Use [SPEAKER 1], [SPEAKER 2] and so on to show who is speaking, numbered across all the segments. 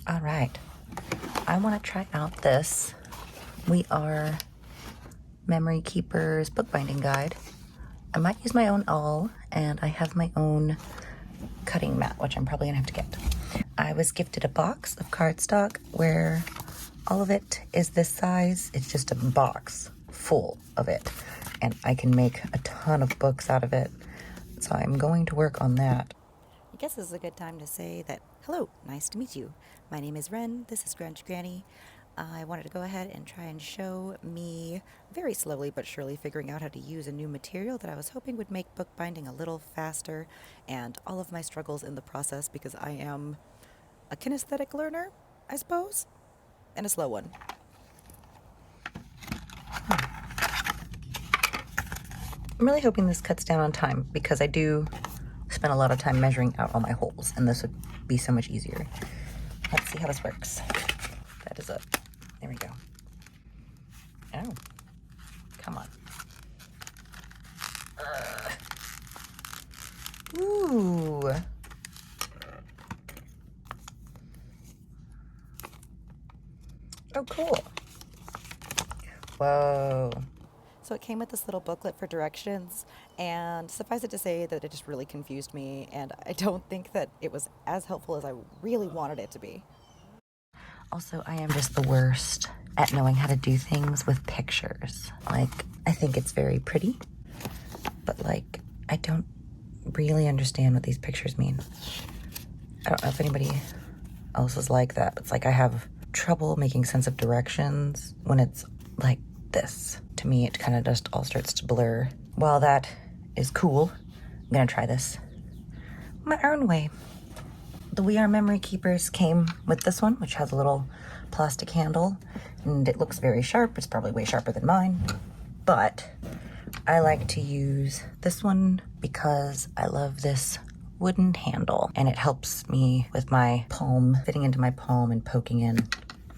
[SPEAKER 1] All right, I want to try out this We Are Memory Keepers bookbinding guide. I might use my own awl, and I have my own cutting mat, which I'm probably gonna have to get. I was gifted a box of cardstock where all of it is this size. It's just a box full of it, and I can make a ton of books out of it. So I'm going to work on that.
[SPEAKER 2] I guess this is a good time to say that, hello, nice to meet you. My name is Ren, this is Grunge Granny. I wanted to go ahead and try and show me, very slowly but surely, figuring out how to use a new material that I was hoping would make bookbinding a little faster, and all of my struggles in the process because I am a kinesthetic learner, I suppose, and a slow one.
[SPEAKER 1] I'm really hoping this cuts down on time because I do spend a lot of time measuring out all my holes, and this would be so much easier. Let's see how this works. That is up. There we go. Oh, come on. Ooh. Oh, cool. Whoa.
[SPEAKER 2] So it came with this little booklet for directions, and suffice it to say that it just really confused me, and I don't think that it was as helpful as I really wanted it to be.
[SPEAKER 1] Also, I am just the worst at knowing how to do things with pictures. Like, I think it's very pretty, but like, I don't really understand what these pictures mean. I don't know if anybody else is like that, but it's like I have trouble making sense of directions when it's like this. To me, it kind of just all starts to blur. While that is cool, I'm gonna try this my own way. The We Are Memory Keepers came with this one, which has a little plastic handle, and it looks very sharp. It's probably way sharper than mine, but I like to use this one because I love this wooden handle, and it helps me with my palm, fitting into my palm and poking in,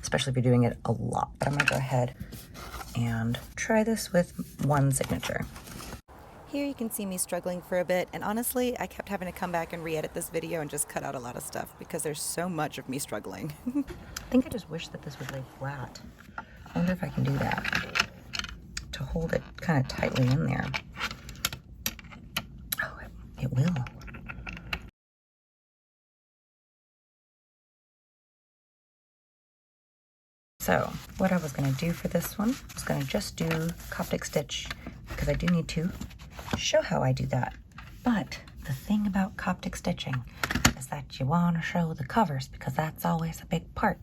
[SPEAKER 1] especially if you're doing it a lot. But I'm gonna go ahead and try this with one signature.
[SPEAKER 2] Here you can see me struggling for a bit, and honestly, I kept having to come back and re-edit this video and just cut out a lot of stuff because there's so much of me struggling.
[SPEAKER 1] I think I just wish that this was lay flat. I wonder if I can do that to hold it kind of tightly in there. Oh, it will. So what I was going to do for this one, I was going to just do Coptic stitch because I do need to show how I do that. But the thing about Coptic stitching is that you want to show the covers because that's always a big part.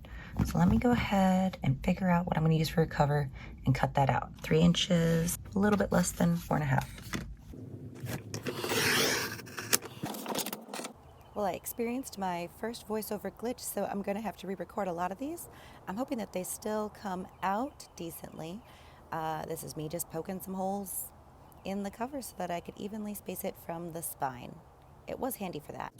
[SPEAKER 1] So let me go ahead and figure out what I'm going to use for a cover and cut that out. 3 inches, a little bit less than 4.5.
[SPEAKER 2] Well, I experienced my first voiceover glitch, so I'm going to have to re-record a lot of these. I'm hoping that they still come out decently. This is me just poking some holes in the cover so that I could evenly space it from the spine. It was handy for that.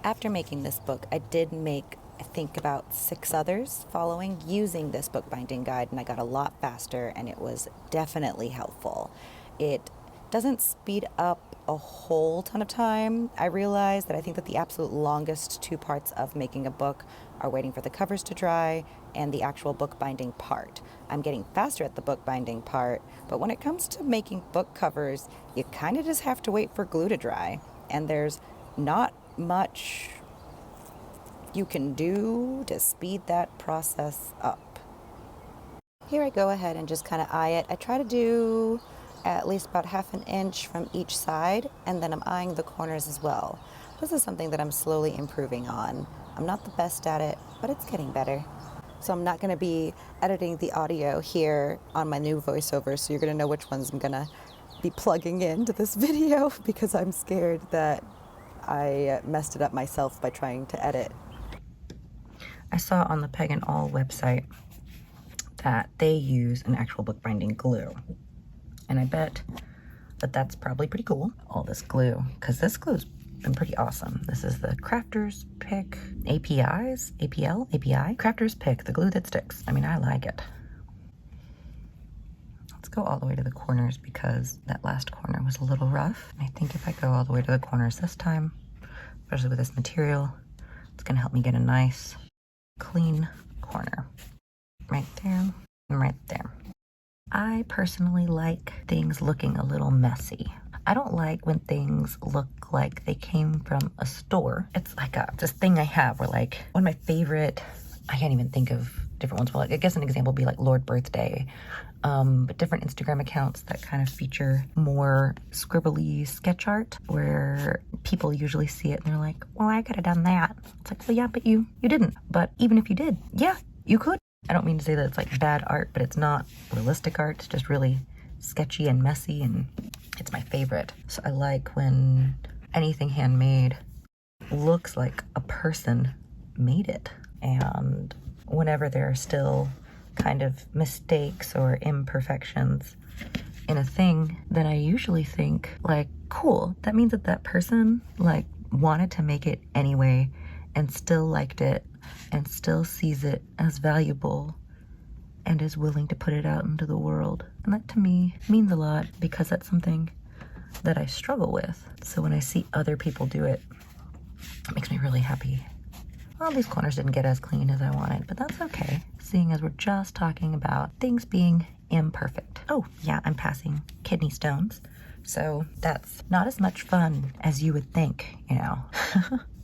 [SPEAKER 2] After making this book, I did make, I think, about 6 others following using this bookbinding guide, and I got a lot faster, and it was definitely helpful. It doesn't speed up a whole ton of time. I realized that I think that the absolute longest 2 parts of making a book are waiting for the covers to dry and the actual bookbinding part. I'm getting faster at the bookbinding part, but when it comes to making book covers, you kind of just have to wait for glue to dry, and there's not much you can do to speed that process up. Here I go ahead and just kind of eye it. I try to do at least about 1/2 inch from each side, and then I'm eyeing the corners as well. This is something that I'm slowly improving on. I'm not the best at it, but it's getting better. So I'm not going to be editing the audio here on my new voiceover, so you're going to know which ones I'm going to be plugging into this video because I'm scared that I messed it up myself by trying to edit.
[SPEAKER 1] I saw on the Peg and All website that they use an actual bookbinding glue. And I bet that that's probably pretty cool, all this glue, because this glue's been pretty awesome. This is the Crafter's Pick API? Crafter's Pick, the glue that sticks. I mean, I like it. Let's go all the way to the corners because that last corner was a little rough. I think if I go all the way to the corners this time, especially with this material, It's gonna help me get a nice, clean corner. Right there and right there. I personally like things looking a little messy. I don't like when things look like they came from a store. It's like this thing I have where like one of my favorite, I can't even think of different ones, but like, I guess an example would be like Lord Birthday. But different Instagram accounts that kind of feature more scribbly sketch art where people usually see it and they're like, well, I could have done that. It's like, well, yeah, but you didn't. But even if you did, yeah, you could. I don't mean to say that it's like bad art, but it's not realistic art. It's just really sketchy and messy, and it's my favorite. So I like when anything handmade looks like a person made it. And whenever there are still kind of mistakes or imperfections in a thing, then I usually think like, cool, that means that that person like wanted to make it anyway and still liked it and still sees it as valuable and is willing to put it out into the world. And that to me means a lot because that's something that I struggle with. So when I see other people do it, it makes me really happy. Well, these corners didn't get as clean as I wanted, but that's okay, seeing as we're just talking about things being imperfect. Oh, yeah, I'm passing kidney stones, so that's not as much fun as you would think, you know.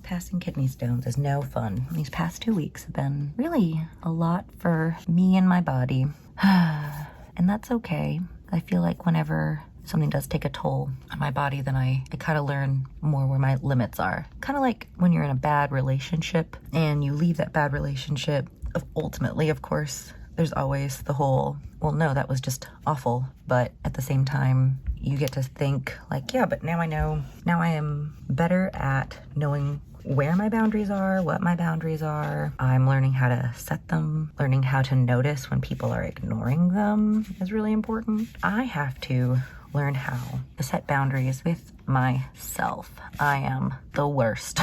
[SPEAKER 1] Passing kidney stones is no fun. These past 2 weeks have been really a lot for me and my body, and that's okay. I feel like whenever something does take a toll on my body, then I kind of learn more where my limits are. Kind of like when you're in a bad relationship and you leave that bad relationship, ultimately, of course, there's always the whole, well, no, that was just awful. But at the same time, you get to think like, yeah, but now I know, now I am better at knowing where my boundaries are, what my boundaries are. I'm learning how to set them, learning how to notice when people are ignoring them is really important. I have to learn how to set boundaries with myself. I am the worst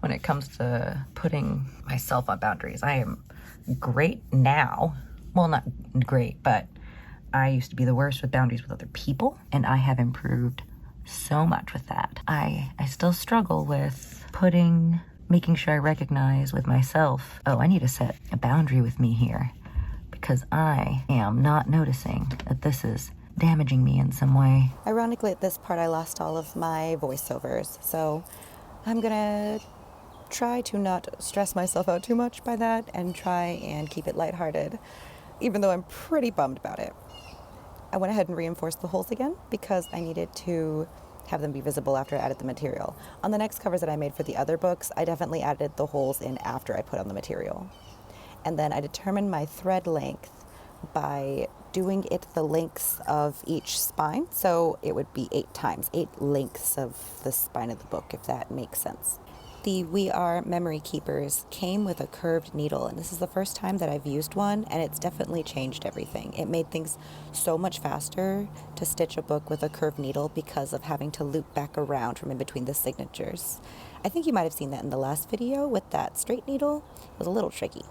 [SPEAKER 1] when it comes to putting myself on boundaries. I am great now. Well, not great, but I used to be the worst with boundaries with other people, and I have improved so much with that. I still struggle with making sure I recognize with myself, oh, I need to set a boundary with me here because I am not noticing that this is damaging me in some way.
[SPEAKER 2] Ironically, at this part, I lost all of my voiceovers, so I'm gonna try to not stress myself out too much by that and try and keep it lighthearted, even though I'm pretty bummed about it. I went ahead and reinforced the holes again because I needed to have them be visible after I added the material. On the next covers that I made for the other books, I definitely added the holes in after I put on the material. And then I determined my thread length by doing it the lengths of each spine. So it would be 8 lengths of the spine of the book, if that makes sense. The We Are memory keepers came with a curved needle, and this is the first time that I've used one, and it's definitely changed everything. It made things so much faster to stitch a book with a curved needle because of having to loop back around from in between the signatures. I think you might have seen that in the last video with that straight needle. It was a little tricky.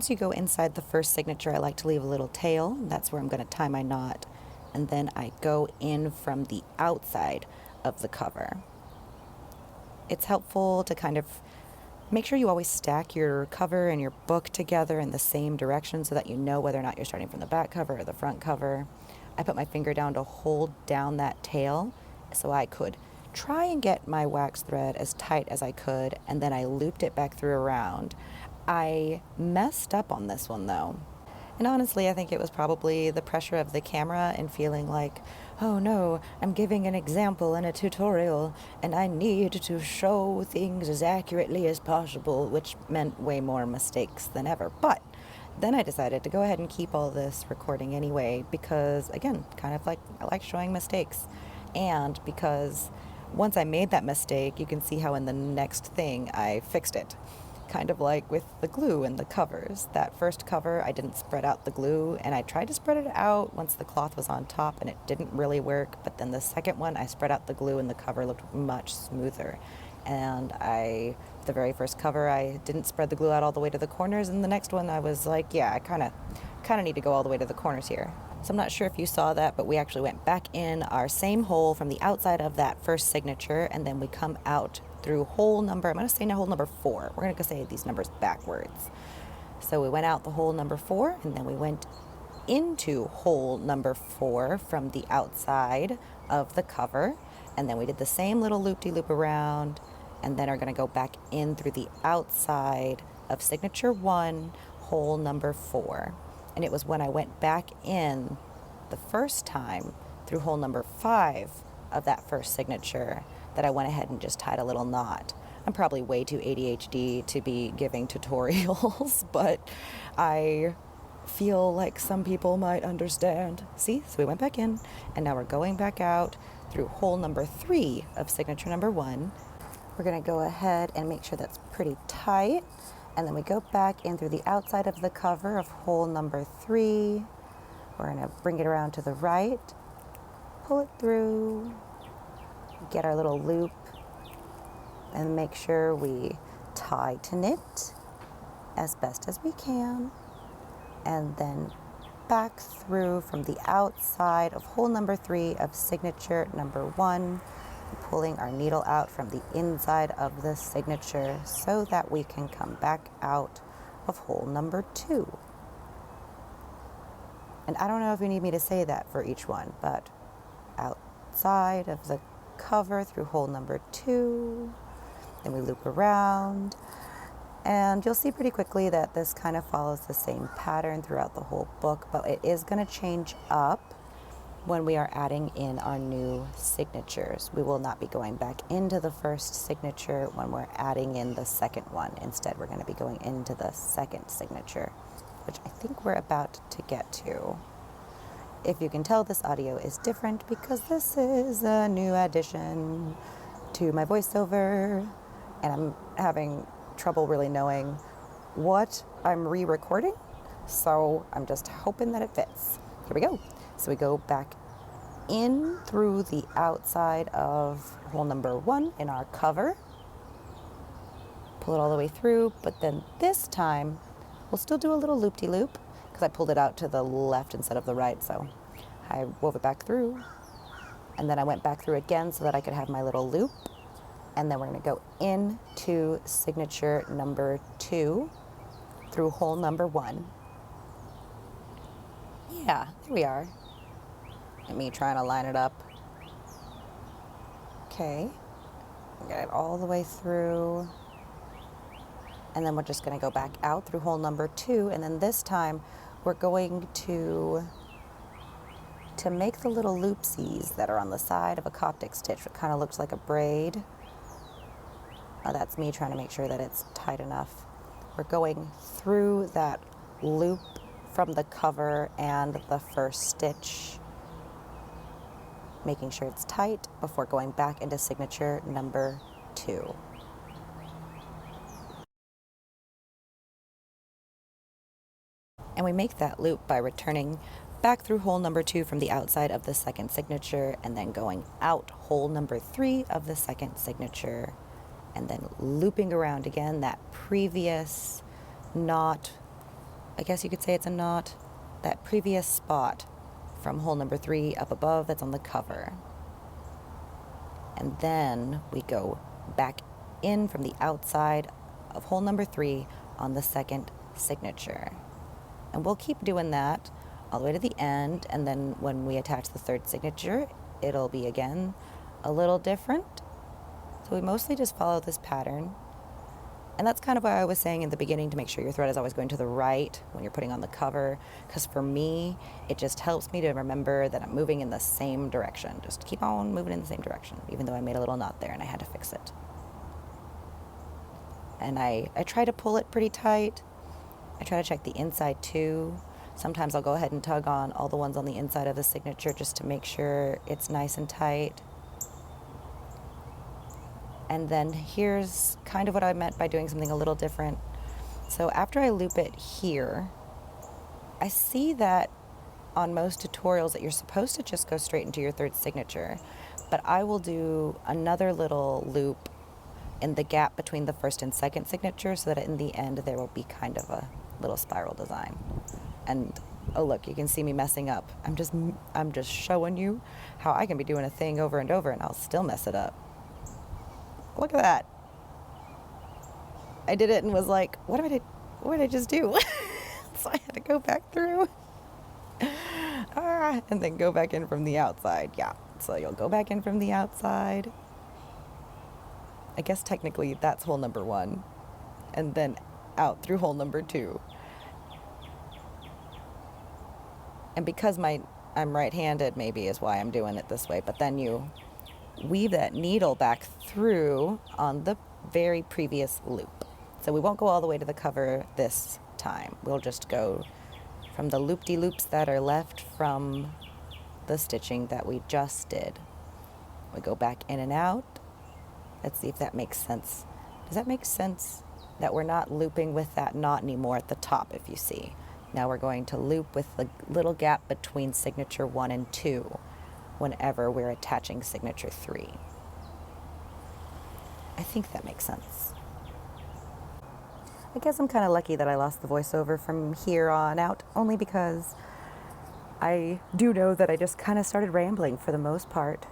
[SPEAKER 2] Once you go inside the first signature, I like to leave a little tail. That's where I'm going to tie my knot. And then I go in from the outside of the cover. It's helpful to kind of make sure you always stack your cover and your book together in the same direction so that you know whether or not you're starting from the back cover or the front cover. I put my finger down to hold down that tail so I could try and get my wax thread as tight as I could, and then I looped it back through around. I messed up on this one though. And honestly, I think it was probably the pressure of the camera and feeling like, oh no, I'm giving an example in a tutorial and I need to show things as accurately as possible, which meant way more mistakes than ever. But then I decided to go ahead and keep all this recording anyway because, again, kind of like I like showing mistakes. And because once I made that mistake, you can see how in the next thing I fixed it. Kind of like with the glue and the covers. That first cover, I didn't spread out the glue, and I tried to spread it out once the cloth was on top, and it didn't really work. But then the second one, I spread out the glue, and the cover looked much smoother. And the very first cover, I didn't spread the glue out all the way to the corners, and the next one, I was like, yeah, I kind of need to go all the way to the corners here. So I'm not sure if you saw that, but we actually went back in our same hole from the outside of that first signature, and then we come out through hole number, I'm going to say now hole number 4. We're going to say these numbers backwards. So we went out the hole number 4, and then we went into hole number 4 from the outside of the cover, and then we did the same little loop-de-loop around, and then are going to go back in through the outside of signature 1, hole number 4. And it was when I went back in the first time through hole number 5 of that first signature that I went ahead and just tied a little knot. I'm probably way too ADHD to be giving tutorials, but I feel like some people might understand. See, so we went back in, and now we're going back out through hole number 3 of signature number 1. We're going to go ahead and make sure that's pretty tight. And then we go back in through the outside of the cover of hole number 3. We're going to bring it around to the right, pull it through, get our little loop, and make sure we tie to knit as best as we can. And then back through from the outside of hole number 3 of signature number 1, pulling our needle out from the inside of the signature so that we can come back out of hole number 2. And I don't know if you need me to say that for each one, but outside of the cover through hole number 2, then we loop around, and you'll see pretty quickly that this kind of follows the same pattern throughout the whole book, but it is going to change up when we are adding in our new signatures. We will not be going back into the first signature when we're adding in the second one. Instead, we're going to be going into the second signature, which I think we're about to get to. If you can tell, this audio is different because this is a new addition to my voiceover, and I'm having trouble really knowing what I'm re-recording, so I'm just hoping that it fits. Here we go. So we go back in through the outside of hole number 1 in our cover, pull it all the way through, but then this time we'll still do a little loop-de-loop because I pulled it out to the left instead of the right, so I wove it back through, and then I went back through again so that I could have my little loop, and then we're going to go into signature number 2 through hole number 1. Yeah, there we are. And me trying to line it up. Okay, get it all the way through, and then we're just going to go back out through hole number 2, and then this time we're going to make the little loopsies that are on the side of a Coptic stitch. It kind of looks like a braid. That's me trying to make sure that it's tight enough. We're going through that loop from the cover and the first stitch, making sure it's tight before going back into signature number 2. And we make that loop by returning back through hole number 2 from the outside of the second signature, and then going out hole number 3 of the second signature, and then looping around again that previous knot, I guess you could say it's a knot, that previous spot from hole number 3 up above that's on the cover. And then we go back in from the outside of hole number 3 on the second signature. And we'll keep doing that all the way to the end, and then when we attach the third signature, it'll be again a little different. So we mostly just follow this pattern. And that's kind of why I was saying in the beginning to make sure your thread is always going to the right when you're putting on the cover, because for me, it just helps me to remember that I'm moving in the same direction. Just keep on moving in the same direction, even though I made a little knot there and I had to fix it. And I try to pull it pretty tight. I try to check the inside too. Sometimes I'll go ahead and tug on all the ones on the inside of the signature just to make sure it's nice and tight. And then here's kind of what I meant by doing something a little different. So after I loop it here, I see that on most tutorials that you're supposed to just go straight into your third signature, but I will do another little loop in the gap between the first and second signature so that in the end there will be kind of a little spiral design. And Oh, look, you can see me messing up. I'm just showing you how I can be doing a thing over and over and I'll still mess it up. Look at that. I did it and was like, what did I just do? So I had to go back through. And then go back in from the outside. Yeah. So you'll go back in from the outside. I guess technically that's hole number 1. And then out through hole number 2. And because I'm right-handed, maybe is why I'm doing it this way. But then you weave that needle back through on the very previous loop. So we won't go all the way to the cover this time. We'll just go from the loop-de-loops that are left from the stitching that we just did. We go back in and out. Let's see if that makes sense. Does that make sense? That we're not looping with that knot anymore at the top, if you see. Now we're going to loop with the little gap between signature 1 and 2 whenever we're attaching signature 3. I think that makes sense. I guess I'm kind of lucky that I lost the voiceover from here on out, only because I do know that I just kind of started rambling for the most part.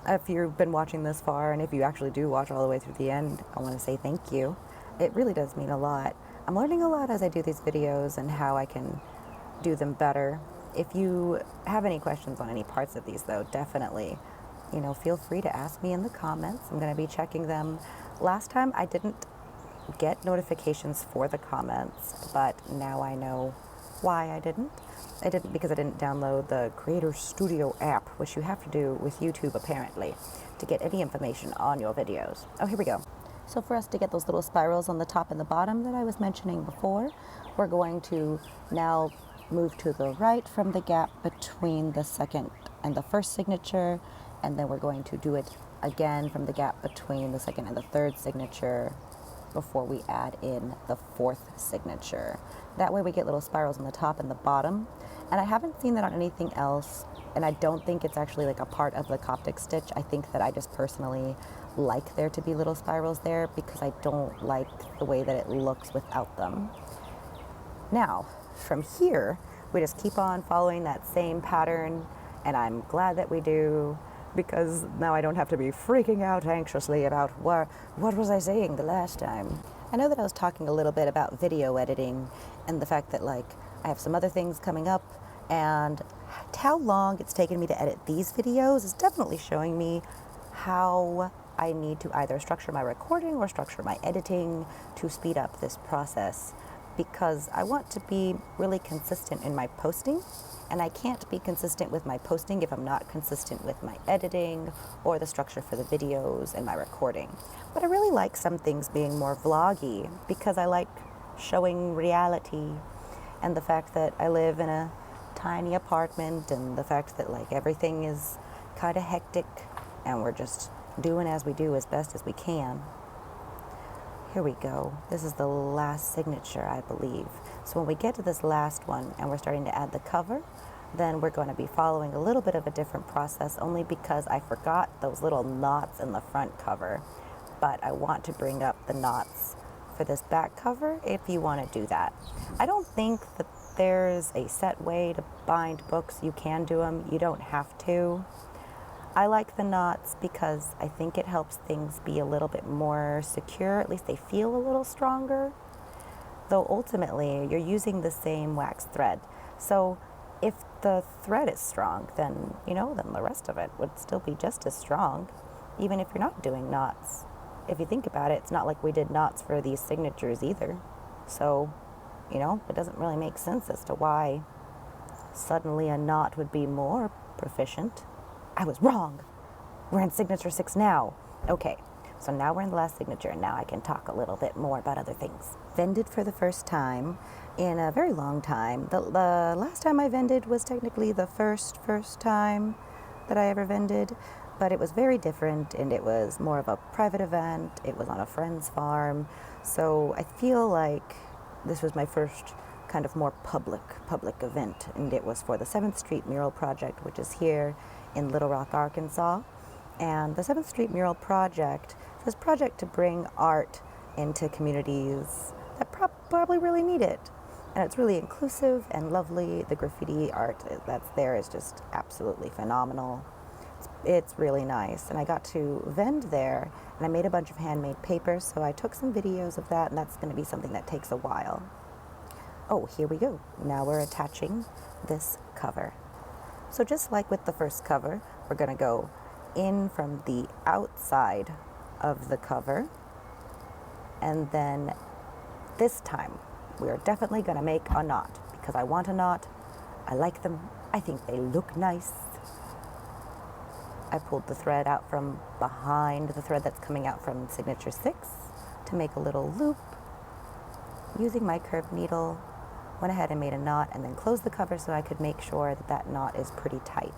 [SPEAKER 2] If you've been watching this far, and if you actually do watch all the way through the end, I want to say thank you. It really does mean a lot. I'm learning a lot as I do these videos and how I can do them better. If you have any questions on any parts of these, though, definitely, feel free to ask me in the comments. I'm going to be checking them. Last time I didn't get notifications for the comments, but now I know why I didn't. I didn't because I didn't download the Creator Studio app, which you have to do with YouTube apparently to get any information on your videos. Oh, here we go. So for us to get those little spirals on the top and the bottom that I was mentioning before, we're going to now move to the right from the gap between the second and the first signature, and then we're going to do it again from the gap between the second and the third signature before we add in the fourth signature. That way we get little spirals on the top and the bottom. And I haven't seen that on anything else, and I don't think it's actually like a part of the Coptic stitch. I think that I just personally like there to be little spirals there because I don't like the way that it looks without them. Now, from here, we just keep on following that same pattern, and I'm glad that we do, because now I don't have to be freaking out anxiously about what was I saying the last time. I know that I was talking a little bit about video editing and the fact that I have some other things coming up, and how long it's taken me to edit these videos is definitely showing me how I need to either structure my recording or structure my editing to speed up this process, because I want to be really consistent in my posting, and I can't be consistent with my posting if I'm not consistent with my editing or the structure for the videos and my recording. But I really like some things being more vloggy because I like showing reality, and the fact that I live in a tiny apartment, and the fact that everything is kind of hectic and we're just doing as we do as best as we can. Here we go. This is the last signature, I believe. So when we get to this last one and we're starting to add the cover, then we're going to be following a little bit of a different process, only because I forgot those little knots in the front cover. But I want to bring up the knots for this back cover if you want to do that. I don't think that there's a set way to bind books. You can do them. You don't have to. I like the knots because I think it helps things be a little bit more secure. At least they feel a little stronger. Though ultimately, you're using the same wax thread. So if the thread is strong, then, then the rest of it would still be just as strong, even if you're not doing knots. If you think about it, it's not like we did knots for these signatures either. So, it doesn't really make sense as to why suddenly a knot would be more proficient. I was wrong. We're in signature 6 now. Okay, so now we're in the last signature, and now I can talk a little bit more about other things. Vended for the first time in a very long time. The last time I vended was technically the first time that I ever vended, but it was very different, and it was more of a private event. It was on a friend's farm, so I feel like this was my first kind of more public event, and it was for the 7th Street Mural Project, which is here in Little Rock, Arkansas. And the 7th Street Mural Project is this project to bring art into communities that probably really need it. And it's really inclusive and lovely. The graffiti art that's there is just absolutely phenomenal. It's really nice. And I got to vend there, and I made a bunch of handmade papers, so I took some videos of that, and that's going to be something that takes a while. Oh, here we go. Now we're attaching this cover. So just like with the first cover, we're going to go in from the outside of the cover, and then this time we are definitely going to make a knot, because I want a knot. I like them. I think they look nice. I pulled the thread out from behind the thread that's coming out from Signature 6 to make a little loop. Using my curved needle, went ahead and made a knot, and then closed the cover so I could make sure that that knot is pretty tight.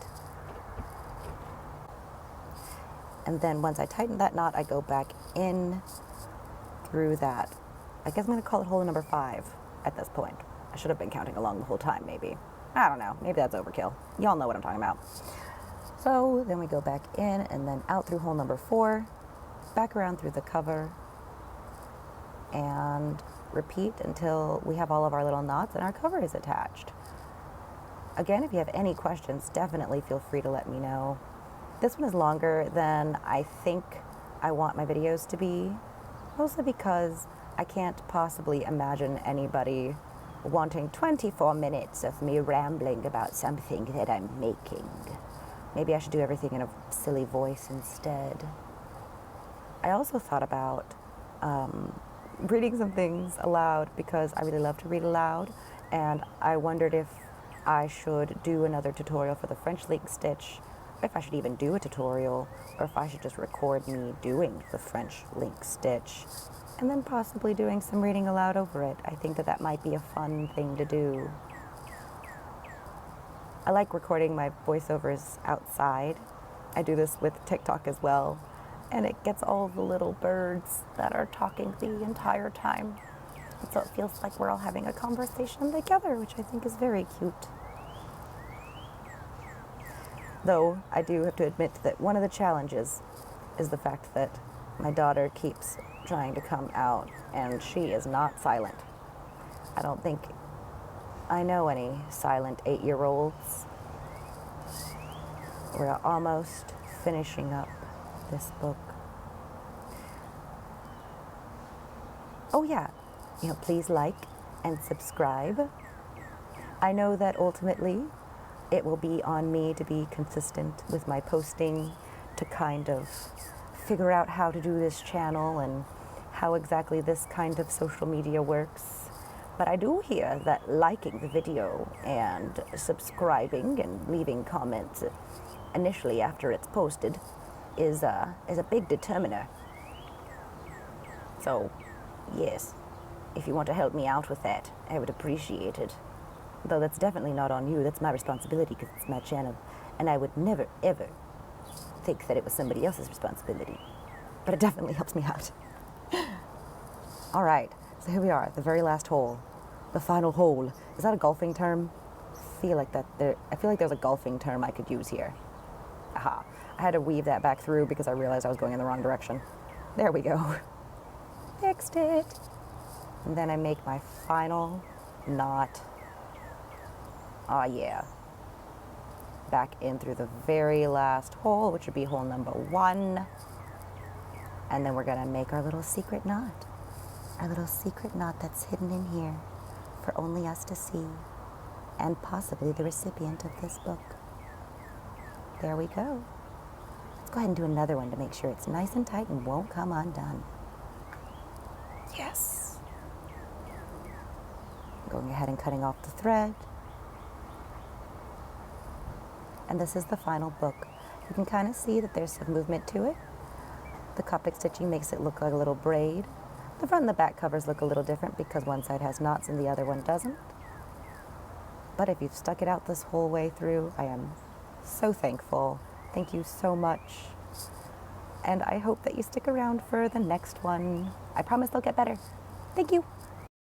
[SPEAKER 2] And then once I tighten that knot, I go back in through that. I guess I'm going to call it hole number 5 at this point. I should have been counting along the whole time, maybe. I don't know. Maybe that's overkill. Y'all know what I'm talking about. So then we go back in and then out through hole number 4, back around through the cover, and repeat until we have all of our little knots and our cover is attached. Again, if you have any questions, definitely feel free to let me know. This one is longer than I think I want my videos to be, mostly because I can't possibly imagine anybody wanting 24 minutes of me rambling about something that I'm making. Maybe I should do everything in a silly voice instead. I also thought about reading some things aloud, because I really love to read aloud, and I wondered if I should do another tutorial for the French link stitch, or if I should even do a tutorial, or if I should just record me doing the French link stitch, and then possibly doing some reading aloud over it. I think that that might be a fun thing to do. I like recording my voiceovers outside. I do this with TikTok as well, and it gets all the little birds that are talking the entire time. And so it feels like we're all having a conversation together, which I think is very cute. Though I do have to admit that one of the challenges is the fact that my daughter keeps trying to come out, and she is not silent. I don't think I know any silent 8-year-olds. We're almost finishing up this book. Oh yeah, please like and subscribe. I know that ultimately it will be on me to be consistent with my posting, to kind of figure out how to do this channel and how exactly this kind of social media works. But I do hear that liking the video and subscribing and leaving comments initially after it's posted is a big determiner. So, yes, if you want to help me out with that, I would appreciate it. Though that's definitely not on you. That's my responsibility, because it's my channel, and I would never, ever think that it was somebody else's responsibility. But it definitely helps me out. All right, so here we are, the very last hole, the final hole. Is that a golfing term? I feel like there's a golfing term I could use here. Aha, I had to weave that back through because I realized I was going in the wrong direction. There we go. Fixed it. And then I make my final knot. Oh yeah. Back in through the very last hole, which would be hole number 1. And then we're gonna make our little secret knot. Our little secret knot that's hidden in here for only us to see, and possibly the recipient of this book. There we go. Let's go ahead and do another one to make sure it's nice and tight and won't come undone. Yes. Going ahead and cutting off the thread. And this is the final book. You can kind of see that there's some movement to it. The Coptic stitching makes it look like a little braid. The front and the back covers look a little different because one side has knots and the other one doesn't. But if you've stuck it out this whole way through, I am so thankful. Thank you so much. And I hope that you stick around for the next one. I promise they'll get better. Thank you.